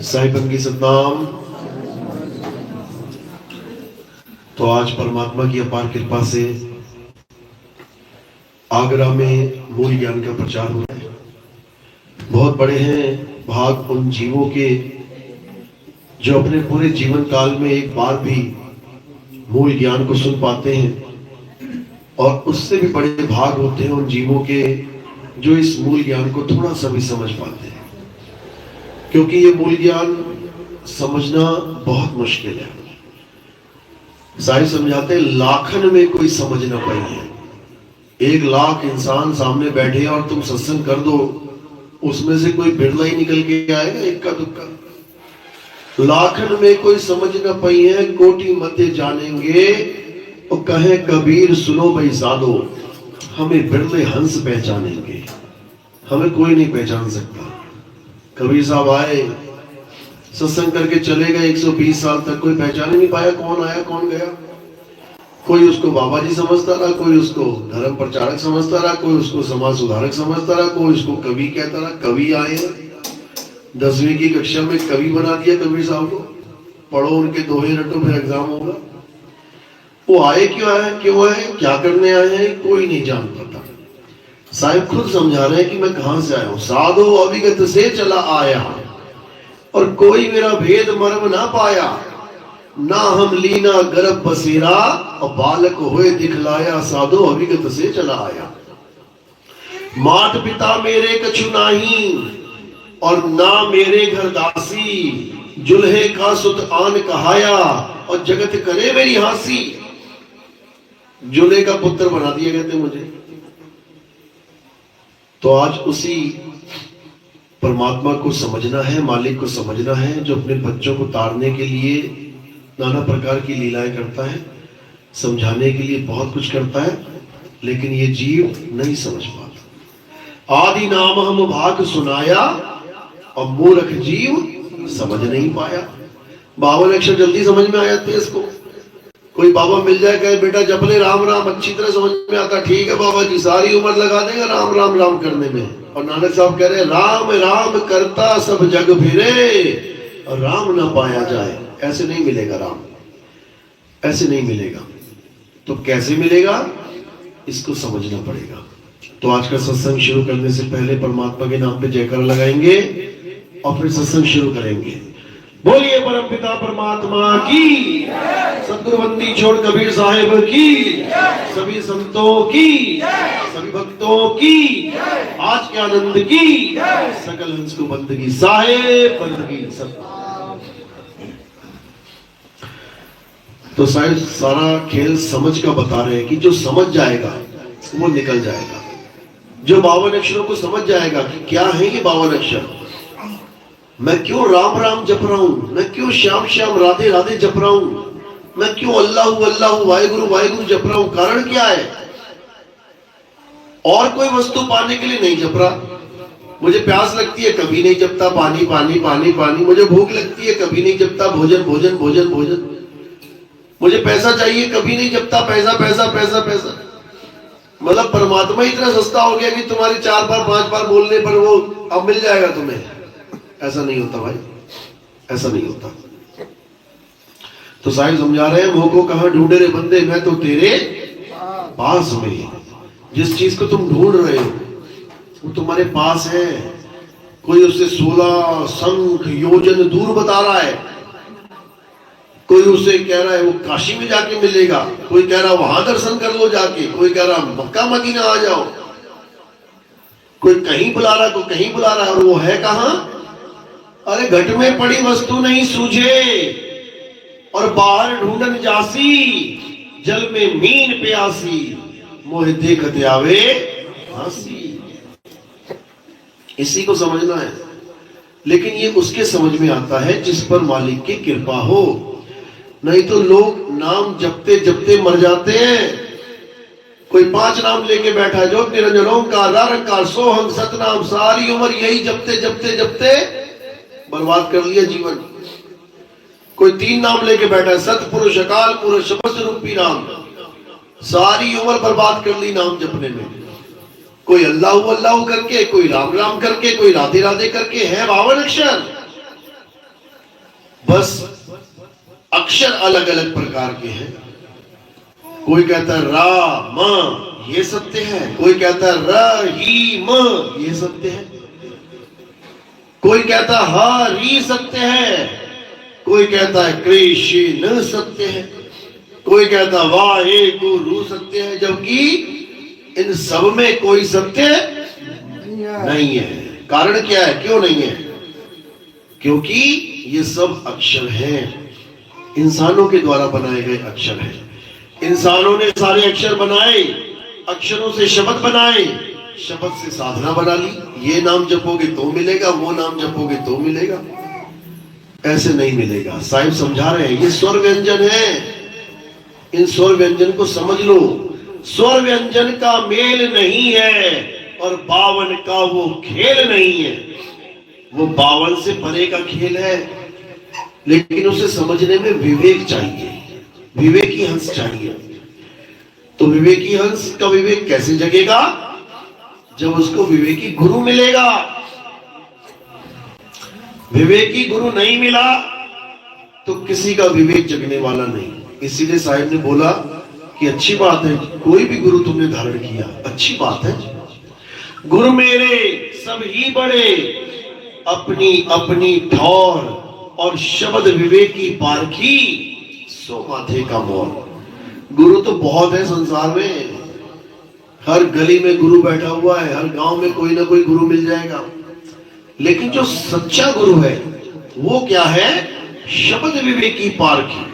साहिबन की सतनाम। तो आज परमात्मा की अपार कृपा से आगरा में मूल ज्ञान का प्रचार हो रहा है। बहुत बड़े हैं भाग उन जीवों के जो अपने पूरे जीवन काल में एक बार भी मूल ज्ञान को सुन पाते हैं, और उससे भी बड़े भाग होते हैं उन जीवों के जो इस मूल ज्ञान को थोड़ा सा भी समझ पाते हैं, क्योंकि ये मूल ज्ञान समझना बहुत मुश्किल है। साहिब समझाते हैं लाखन में कोई समझ ना पाई है। 1,00,000 इंसान सामने बैठे और तुम सत्संग कर दो, उसमें से कोई बिरला ही निकल के आएगा, इक्का दुक्का। लाखन में कोई समझ ना पाई है, कोटि मते जानेंगे। और कहे कबीर सुनो भाई साधो, हमें बिरले हंस पहचानेंगे, हमें कोई नहीं पहचान सकता। कबीर साहब आए, सत्संग करके चले गए, 120 साल तक कोई पहचान ही नहीं पाया कौन आया कौन गया। कोई उसको बाबा जी समझता रहा, कोई उसको धर्म प्रचारक समझता रहा, कोई उसको समाज सुधारक समझता रहा, कोई उसको कवि कहता रहा। कवि आए 10वीं की कक्षा में कवि बना दिया कबीर साहब को, पढ़ो उनके दोहे रटो फिर एग्जाम होगा। वो आए क्यों आए, क्या करने आए हैं, कोई नहीं जान पाता। साहिब खुद समझा रहे हैं कि मैं कहां से आया हूं। साधो अविगत से चला आया, और कोई मेरा भेद मर्म ना पाया। ना हम लीना गर्भ बसेरा, और बालक होए दिखलाया। साधो अविगत से चला आया। मात पिता मेरे कछु नाही, और ना मेरे घर दासी। जुल्हे का सुत आन कहाया, और जगत करे मेरी हासी। जुल्हे का पुत्र बना दिया कहते मुझे। तो आज उसी परमात्मा को समझना है, मालिक को समझना है, जो अपने बच्चों को तारने के लिए नाना प्रकार की लीलाएं करता है, समझाने के लिए बहुत कुछ करता है, लेकिन ये जीव नहीं समझ पाता। आदि नाम हम भाग सुनाया, और मूर्ख जीव समझ नहीं पाया। 52 अक्षर जल्दी समझ में आ जाते हैं इसको। कोई बाबा मिल जाए कहे बेटा जप ले राम राम, अच्छी तरह समझ में आता। ठीक है बाबा जी, सारी उम्र लगा देगा राम राम राम करने में। और नानक साहब कह रहे राम राम करता सब जग फिरे, और राम ना पाया जाए। ऐसे नहीं मिलेगा राम, ऐसे नहीं मिलेगा। तो कैसे मिलेगा, इसको समझना पड़ेगा। तो आज का सत्संग शुरू करने से पहले परमात्मा के नाम पे जयकार लगाएंगे और फिर सत्संग शुरू करेंगे। बोलिए परम पिता परमात्मा की, सतगुरु बंदी छोड़ कबीर साहिब की, सभी संतों की, सभी भक्तों की, आज के आनंद की, सकल हंस को बंदगी साहिब बंदगी सब। तो साहिब सारा खेल समझ का बता रहे हैं कि जो समझ जाएगा वो निकल जाएगा। जो 52 अक्षरों को समझ जाएगा कि क्या है ये 52 अक्षर, मैं क्यों राम राम जप रहा हूं, मैं क्यों श्याम श्याम राधे राधे जप रहा हूं, मैं क्यों अल्लाह अल्लाह वाहिगुरु वाहिगुरु जप रहा हूं, कारण क्या है। और कोई वस्तु पाने के लिए नहीं जप रहा। मुझे प्यास लगती है कभी नहीं जपता पानी पानी पानी पानी, मुझे भूख लगती है कभी नहीं जपता भोजन भोजन भोजन भोजन, मुझे पैसा चाहिए कभी नहीं जपता पैसा पैसा पैसा पैसा। मतलब परमात्मा इतना सस्ता हो गया कि तुम्हारी 4 बार 5 बार बोलने पर वो अब मिल जाएगा तुम्हें। ऐसा नहीं होता भाई, ऐसा नहीं होता। तो साहिब समझा रहे हैं मोह को कहां ढूंढे रे बंदे, मैं तो तेरे पास में। जिस चीज को तुम ढूंढ रहे हो वो तुम्हारे पास है। कोई उससे 16 संख योजन दूर बता रहा है, कोई उसे कह रहा है वो काशी में जाके मिलेगा, कोई कह रहा वहां दर्शन कर लो जाके, कोई कह रहा मक्का मदीना आ जाओ, कोई कहीं बुला रहा कोई कहीं बुला रहा है। और वो है कहां। अरे घट में पड़ी वस्तु नहीं सूझे, और बाहर ढूंढन जासी, जल में मीन प्यासी, मोह देखते आवे हासी। इसी को समझना है, लेकिन ये उसके समझ में आता है जिस पर मालिक की कृपा हो। नहीं तो लोग नाम जपते जपते मर जाते हैं। कोई 5 नाम लेके बैठा है, ज्योत निरंजन ओंकार निराकार सोहम सतनाम, सारी उम्र यही जपते जपते जपते बर्बाद कर लिया जीवन। कोई 3 नाम लेके बैठा है, सतपुरुष अकाल पुरुष समस्त रूपी नाम, सारी उम्र बर्बाद कर ली नाम जपने में। कोई अल्लाह अल्लाह करके, कोई राम राम करके, कोई राधे राधे करके, है 52 अक्षर। बस अक्षर अलग अलग प्रकार के हैं। कोई कहता है रा म ये सत्य है, कोई कहता है र ही म ये सत्य है, कोई कहता है हा री सत्य है, कोई कहता है कृष्ण सत्य है, कोई कहता है वाहे गुरु सत्य है। जबकि इन सब में कोई सत्य नहीं है। कारण क्या है, क्यों नहीं है? क्योंकि ये सब अक्षर हैं, इंसानों के द्वारा बनाए गए अक्षर हैं। इंसानों ने सारे अक्षर बनाए, अक्षरों से शब्द बनाए, शब्द से साधना बना ली। ये नाम जपोगे तो मिलेगा, वो नाम जपोगे तो मिलेगा, ऐसे नहीं मिलेगा। साहिब समझा रहे हैं ये स्वर व्यंजन है, इन स्वर व्यंजन को समझ लो। स्वर व्यंजन का मेल नहीं है और 52 का वो खेल नहीं है। वो 52 से परे का खेल है, लेकिन उसे समझने में विवेक चाहिए, विवेकी हंस चाहिए। तो विवेकी हंस का विवेक कैसे जगेगा? जब उसको विवेकी गुरु मिलेगा। विवेकी गुरु नहीं मिला तो किसी का विवेक जगने वाला नहीं। इसीलिए साहिब ने बोला कि अच्छी बात है कोई भी गुरु तुमने धारण किया, अच्छी बात है। गुरु मेरे सब ही बड़े, अपनी अपनी ठौर और शब्द विवेकी पारखी, सो माथे का मोर। गुरु तो बहुत है संसार में, हर गली में गुरु बैठा हुआ है, हर गांव में कोई ना कोई गुरु मिल जाएगा। लेकिन जो सच्चा गुरु है वो क्या है? शब्द विवेकी पारखी,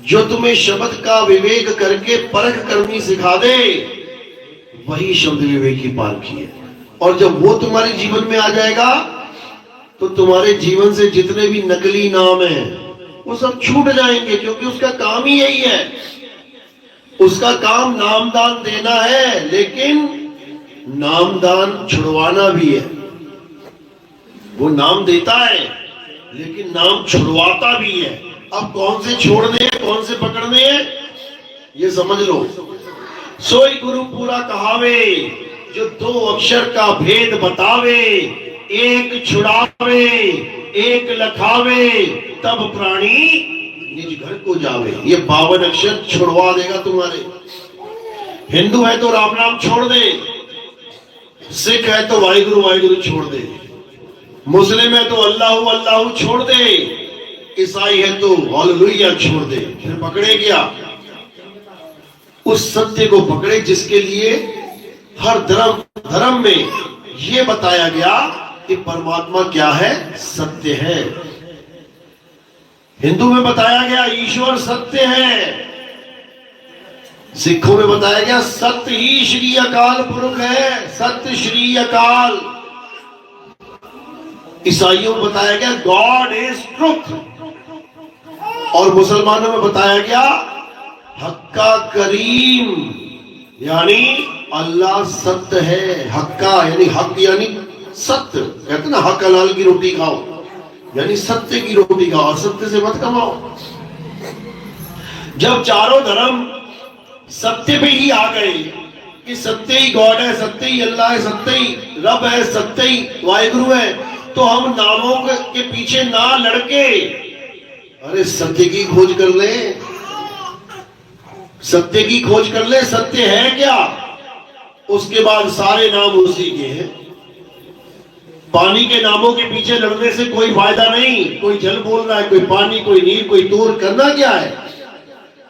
जो तुम्हें शब्द का विवेक करके परख करनी सिखा दे, वही शब्द विवेकी पारखी है। और जब वो तुम्हारे जीवन में आ जाएगा तो तुम्हारे जीवन से जितने भी नकली नाम हैं वो सब छूट जाएंगे, क्योंकि उसका काम ही यही है। उसका काम नामदान देना है, लेकिन नामदान छुड़वाना भी है। वो नाम देता है लेकिन नाम छुड़वाता भी है। अब कौन से छोड़ने हैं, कौन से पकड़ने हैं, ये समझ लो। सोई गुरु पूरा कहावे, जो 2 अक्षर का भेद बतावे, एक छुड़ावे एक लखावे, तब प्राणी निज घर को जावे। ये 52 अक्षर छुड़वा देगा तुम्हारे। हिंदू है तो राम नाम छोड़ दे, सिख है तो वाहिगुरु वाहिगुरु छोड़ दे, मुस्लिम है तो अल्लाह अल्लाह छोड़ दे, ईसाई है तो हालेलुया छोड़ दे। फिर पकड़े क्या? उस सत्य को पकड़े जिसके लिए हर धर्म में यह बताया गया कि परमात्मा क्या है? सत्य है। हिंदू में बताया गया ईश्वर सत्य है, सिखों में बताया गया सत्य ही श्री अकाल पुरख है, सत्य श्री अकाल। ईसाइयों में बताया गया गॉड इज ट्रुथ, और मुसलमानों में बताया गया हक्का करीम, यानी अल्लाह सत्य है। हक्का यानी हक यानी सत्य, कहते ना हक हलाल की रोटी खाओ, यानी सत्य की रोटी खाओ और सत्य से मत कमाओ। जब चारों धर्म सत्य पे ही आ गए कि सत्य ही गॉड है, सत्य ही अल्लाह है, सत्य ही रब है, सत्य ही वाहिगुरु है, तो हम नामों के पीछे ना लड़के अरे सत्य की खोज कर ले, सत्य की खोज कर ले। सत्य है क्या? उसके बाद सारे नाम उसी के हैं। पानी के नामों के पीछे लड़ने से कोई फायदा नहीं। कोई जल बोल रहा है, कोई पानी, कोई नीर, कोई तूर, करना क्या है?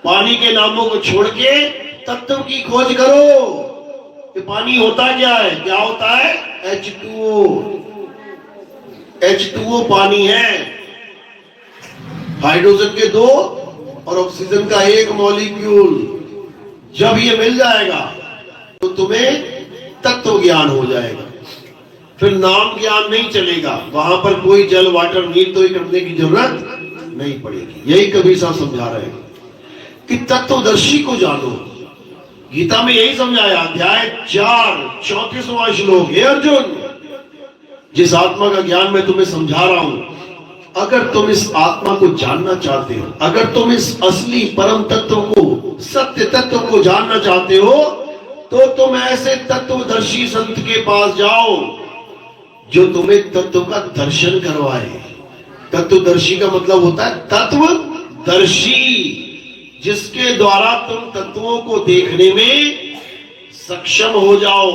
पानी के नामों को छोड़ के तत्व की खोज करो कि पानी होता क्या है? क्या होता है? H2O। H2O पानी है, हाइड्रोजन के 2 और ऑक्सीजन का 1 मॉलिक्यूल। जब ये मिल जाएगा तो तुम्हें तत्व ज्ञान हो जाएगा, फिर नाम ज्ञान नहीं चलेगा। वहां पर कोई जल वाटर नीर तो करने की जरूरत नहीं पड़ेगी। यही कबीर साहब समझा रहे हैं कि तत्वदर्शी को जानो। गीता में यही समझाया, अध्याय 4 34वां श्लोक। हे अर्जुन, जिस आत्मा का ज्ञान मैं तुम्हें समझा रहा हूं, अगर तुम इस आत्मा को जानना चाहते हो, अगर तुम इस असली परम तत्व को, सत्य तत्व को जानना चाहते हो, तो तुम ऐसे तत्वदर्शी संत के पास जाओ जो तुम्हें तत्व का दर्शन करवाए। तत्वदर्शी का मतलब होता है तत्वदर्शी, जिसके द्वारा तुम तत्वों को देखने में सक्षम हो जाओ।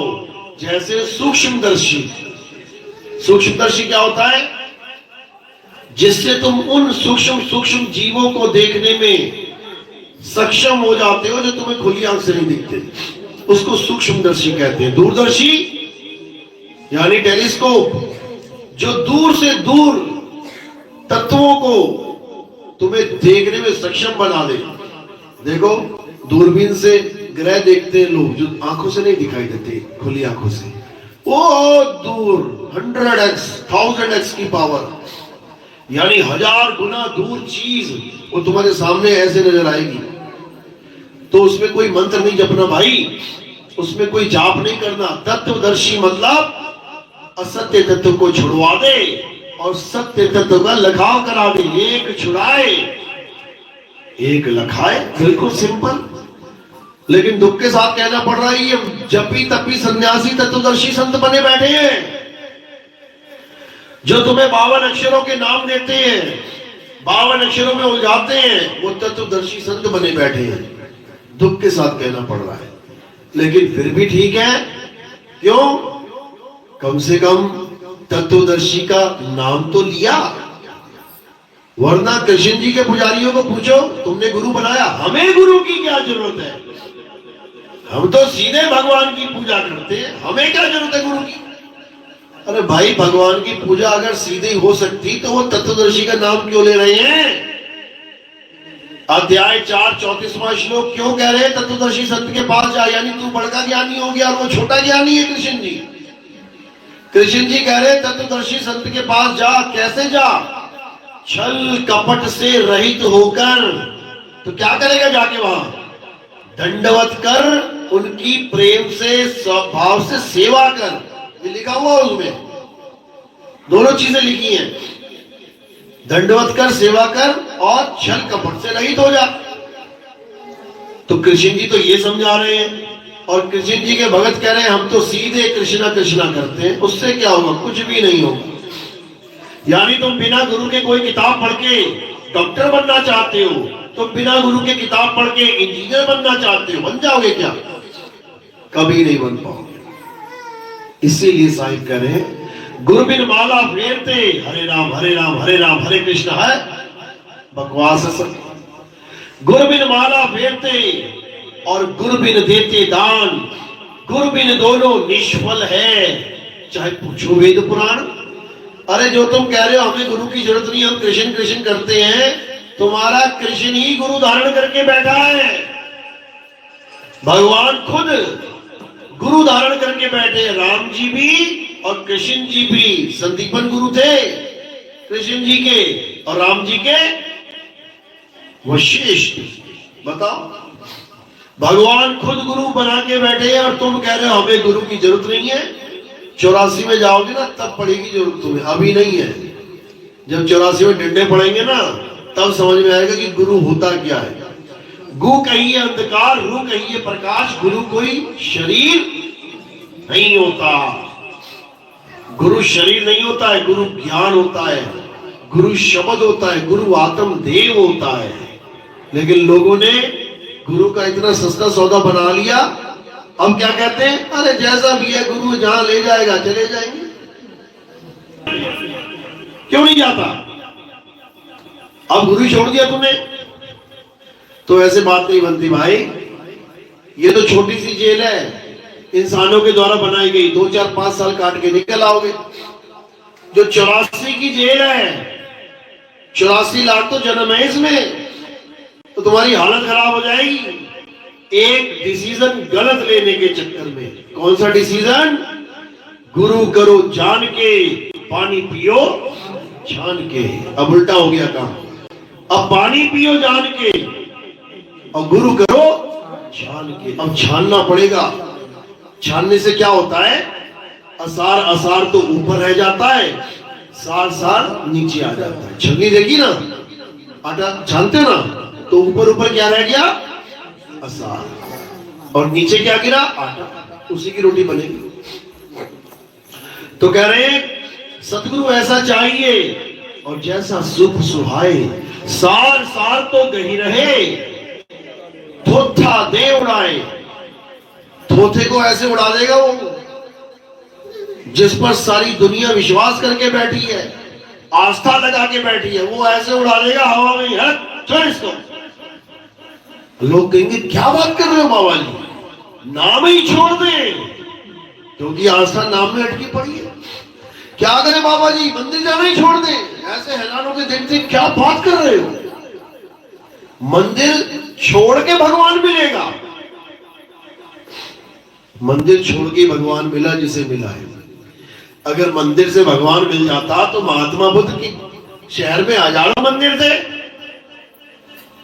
जैसे सूक्ष्मदर्शी। सूक्ष्मदर्शी क्या होता है? जिससे तुम उन सूक्ष्म सूक्ष्म जीवों को देखने में सक्षम हो जाते हो जो तुम्हें खुली आंख से नहीं दिखते, उसको सूक्ष्मदर्शी कहते हैं। दूरदर्शी यानी टेलीस्कोप, जो दूर से दूर तत्वों को तुम्हें देखने में सक्षम बना दे। देखो, दूरबीन से ग्रह देखते हैं लोग, जो आंखों से नहीं दिखाई देते, खुली आंखों से। वो दूर 100x 1000x की पावर, यानी 1000 गुना दूर चीज वो तुम्हारे सामने ऐसे नजर आएगी। तो उसमें कोई मंत्र नहीं जपना भाई, उसमें कोई जाप नहीं करना। तत्वदर्शी मतलब असत्य तत्व को छुड़वा दे और सत्य तत्व का लगाव करा दे। एक छुड़ाए एक लखाए, बिल्कुल सिंपल। लेकिन दुख के साथ कहना पड़ रहा है, ये जपी तपी सन्यासी तत्वदर्शी संत बने बैठे हैं, जो तुम्हें 52 अक्षरों के नाम देते हैं, 52 अक्षरों में उलझाते हैं, वो तत्वदर्शी संत बने बैठे हैं। दुख के साथ कहना पड़ रहा है, लेकिन फिर भी ठीक है। क्यों? कम से कम तत्वदर्शी का नाम तो लिया। वरना कृष्ण जी के पुजारियों को पूछो, तुमने गुरु बनाया, हमें गुरु की क्या जरूरत है? हम तो सीधे भगवान की पूजा करते हैं, हमें क्या जरूरत है गुरु की? अरे भाई, भगवान की पूजा अगर सीधे हो सकती तो वो तत्वदर्शी का नाम क्यों ले रहे हैं? अध्याय 4 34वां श्लोक क्यों कह रहे हैं तत्वदर्शी संत के पास जा? यानी तू बड़का ज्ञानी हो गया और वो छोटा ज्ञानी है। कृष्ण जी कह रहे हैं तत्वदर्शी संत के पास जा। कैसे जा? छल कपट से रहित होकर। तो क्या करेगा जाके वहां? दंडवत कर, उनकी प्रेम से स्वभाव से सेवा कर। ये लिखा हुआ उसमें, दोनों चीजें लिखी हैं। दंडवत कर, सेवा कर, और छल कपट से रहित हो जा। तो कृष्ण जी तो ये समझा रहे हैं, और कृष्ण जी के भगत कह रहे हैं हम तो सीधे कृष्णा कृष्णा करते हैं। उससे क्या होगा? कुछ भी नहीं होगा। यानी तुम बिना गुरु के कोई किताब पढ़ के डॉक्टर बनना चाहते हो, तुम बिना गुरु के किताब पढ़ के इंजीनियर बनना चाहते हो, बन जाओगे क्या? कभी नहीं बन पाओगे। इसीलिए साहिब कह रहे हैं, गुरु बिन माला फेरते, हरे राम हरे राम हरे राम हरे कृष्ण है बकवास है सब। गुरु बिन माला फेरते और गुरु बिन देते दान, गुरु बिन दोनों निष्फल है, चाहे पूछो वेद पुराण। अरे जो तुम कह रहे हो हमें गुरु की जरूरत नहीं, हम कृष्ण कृष्ण करते हैं, तुम्हारा कृष्ण ही गुरु धारण करके बैठा है। भगवान खुद गुरु धारण करके बैठे। राम जी भी और कृष्ण जी भी संदीपन गुरु थे कृष्ण जी के, और राम जी के वशिष्ठ। बताओ, भगवान खुद गुरु बना के बैठे हैं और तुम कह रहे हो हमें गुरु की जरूरत नहीं है। 84 में जाओगे ना तब पड़ेगी जरूरत तुम्हें, अभी नहीं है। जब 84 में डंडे पड़ेंगे ना तब समझ में आएगा कि गुरु होता क्या है। गु कहिए अंधकार, रू कहिए प्रकाश। गुरु कोई शरीर नहीं होता, गुरु शरीर नहीं होता है, गुरु ज्ञान होता है, गुरु शब्द होता है, गुरु आत्म देव होता है। लेकिन लोगों ने गुरु का इतना सस्ता सौदा बना लिया। अब क्या कहते हैं? अरे जैसा भी है गुरु जहां ले जाएगा चले जाएंगे। क्यों नहीं जाता? अब गुरु छोड़ दिया तुमने, तो ऐसे बात नहीं बनती भाई। ये तो छोटी सी जेल है, इंसानों के द्वारा बनाई गई। 2 4 5 साल काट के निकल आओगे। जो 84 की जेल है, 84 लाख तो जन्म है इसमें, तो तुम्हारी हालत खराब हो जाएगी एक डिसीजन गलत लेने के चक्कर में। कौन सा डिसीजन? गुरु करो जान के, पानी पियो छान के। अब उल्टा हो गया काम। अब पानी पियो जान के और गुरु करो छान के। अब छानना पड़ेगा। छानने से क्या होता है? असार असार तो ऊपर रह जाता है, सार सार नीचे आ जाता है। छलनी देगी ना, आटा छानते ना, तो ऊपर ऊपर क्या रह गया? असार। और नीचे क्या गिरा? आटा, उसी की रोटी बनेगी। तो कह रहे हैं सतगुरु ऐसा चाहिए और जैसा सुख सुहाए, सार सार तो गही रहे, थोथा दे उड़ाए। थोथे को ऐसे उड़ा देगा वो जिस पर सारी दुनिया विश्वास करके बैठी है, आस्था लगा के बैठी है, वो ऐसे उड़ा देगा हवा में, हट छोड़ इसको। लोग कहेंगे क्या बात कर रहे हो बाबा जी, नाम ही छोड़ दे, क्योंकि आस्था नाम में अटकी पड़ी है। क्या करें बाबा जी, मंदिर जाना ही छोड़ दें? ऐसे हैरानों के देखते क्या बात कर रहे हो, मंदिर छोड़ के भगवान मिलेगा। मंदिर छोड़ के भगवान मिला जिसे मिला है। अगर मंदिर से भगवान मिल जाता तो महात्मा बुद्ध की शहर में आ जाओ मंदिर से।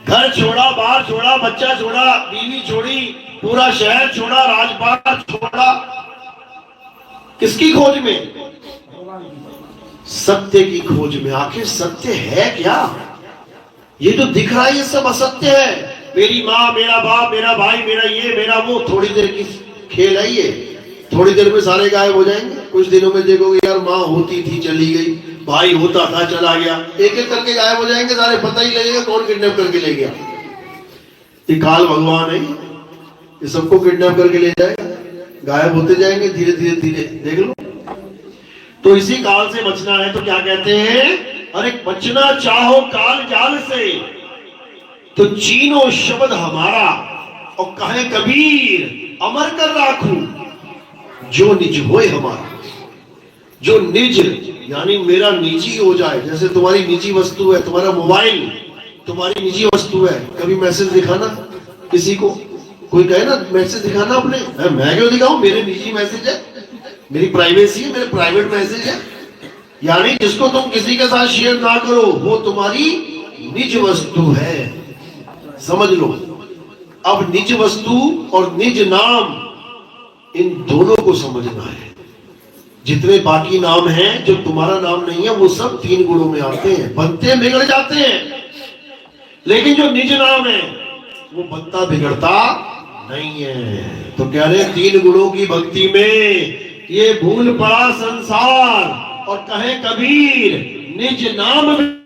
घर छोड़ा, बाहर छोड़ा, बच्चा छोड़ा, बीवी छोड़ी, पूरा शहर छोड़ा, राजपाट छोड़ा, किसकी खोज में? सत्य की खोज में। आखिर सत्य है क्या? ये तो दिख रहा है ये सब असत्य है। मेरी माँ, मेरा बाप, मेरा भाई, मेरा ये, मेरा वो, थोड़ी देर की खेल है ये, थोड़ी देर में सारे गायब हो जाएंगे। कुछ दिनों में देखोगे यार माँ होती थी चली गई, भाई होता था चला गया, एक एक करके गायब हो जाएंगे सारे, पता ही लगेगा कौन किडनैप करके ले गया। ये काल भगवान है, ये सबको किडनैप करके ले जाएगा, गायब होते जाएंगे धीरे धीरे धीरे, देख लो। तो इसी काल से बचना है तो क्या कहते हैं? अरे बचना चाहो काल जाल से तो चीनो शब्द हमारा, और कहे कबीर अमर कर राखू जो निज होए हमारा। जो निज यानी मेरा निजी हो जाए, जैसे तुम्हारी निजी वस्तु है, तुम्हारा मोबाइल तुम्हारी निजी वस्तु है। कभी मैसेज दिखाना किसी को, कोई कहे ना मैसेज दिखाना अपने, मैं क्यों दिखाऊं, मेरे निजी मैसेज है, मेरी प्राइवेसी है, मेरे प्राइवेट मैसेज है। यानी जिसको तुम किसी के साथ शेयर ना करो वो तुम्हारी निज वस्तु है, समझ लो। अब निज वस्तु और निज नाम, इन दोनों को समझना है। जितने बाकी नाम हैं जो तुम्हारा नाम नहीं है वो सब 3 गुणों में आते हैं, बनते हैं बिगड़ जाते हैं। लेकिन जो निज नाम है वो बनता बिगड़ता नहीं है। तो कह रहे 3 गुणों की भक्ति में ये भूल पड़ा संसार, और कहे कबीर निज नाम में